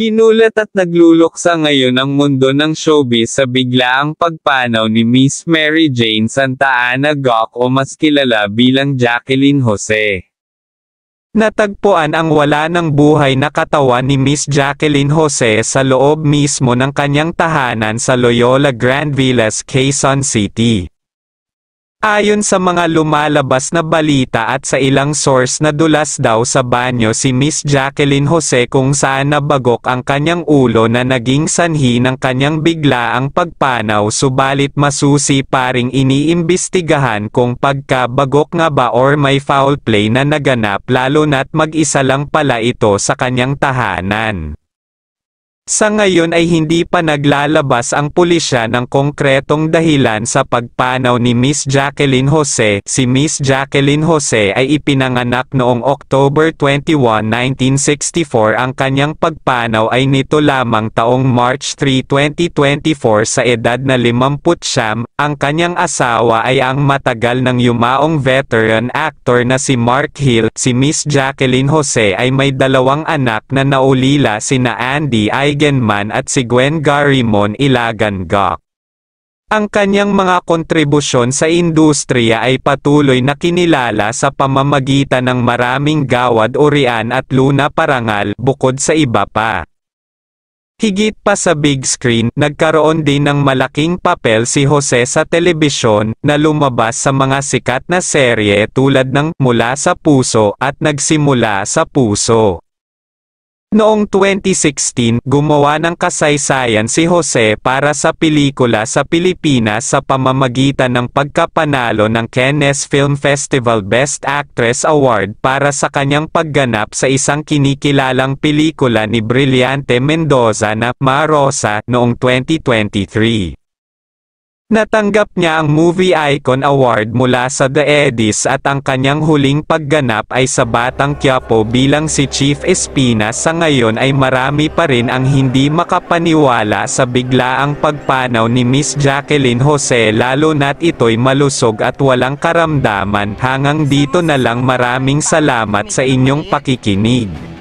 Ginulat at nagluluksa ngayon ang mundo ng showbiz sa biglaang pagpanaw ni Miss Mary Jane Santa Ana Goc o mas kilala bilang Jacqueline Jose. Natagpuan ang wala ng buhay na katawan ni Miss Jacqueline Jose sa loob mismo ng kanyang tahanan sa Loyola Grand Villas, Quezon City. Ayon sa mga lumalabas na balita at sa ilang source, nadulas daw sa banyo si Miss Jacqueline Jose kung saan nabagok ang kanyang ulo na naging sanhi ng kanyang biglaang pagpanaw, subalit masusi pa ring iniimbestigahan kung pagkabagok nga ba or may foul play na naganap, lalo na't mag-isa lang pala ito sa kanyang tahanan. Sa ngayon ay hindi pa naglalabas ang pulisya ng konkretong dahilan sa pagpanaw ni Miss Jacqueline Jose. Si Miss Jacqueline Jose ay ipinanganak noong October 21, 1964. Ang kanyang pagpanaw ay nito lamang taong March 3, 2024 sa edad na 59. Ang kanyang asawa ay ang matagal ng yumaong veteran actor na si Mark Hill. Si Miss Jacqueline Jose ay may dalawang anak na naulila, sina Andy Eigenman at si Gwen Garimon Ilagan Goc. Ang kanyang mga kontribusyon sa industriya ay patuloy na kinilala sa pamamagitan ng maraming gawad-urian at luna parangal, bukod sa iba pa. Higit pa sa big screen, nagkaroon din ng malaking papel si Jose sa telebisyon, na lumabas sa mga sikat na serye tulad ng Mula sa Puso at Nagsimula sa Puso. Noong 2016, gumawa ng kasaysayan si Jose para sa pelikula sa Pilipinas sa pamamagitan ng pagkapanalo ng Cannes Film Festival Best Actress Award para sa kanyang pagganap sa isang kinikilalang pelikula ni Brillante Mendoza na Ma Rosa noong 2023. Natanggap niya ang Movie Icon Award mula sa The Eddies at ang kanyang huling pagganap ay sa Batang Quiapo bilang si Chief Espina. Sa ngayon ay marami pa rin ang hindi makapaniwala sa biglaang pagpanaw ni Miss Jacqueline Jose, lalo na't ito'y malusog at walang karamdaman. Hanggang dito na lang, maraming salamat sa inyong pakikinig.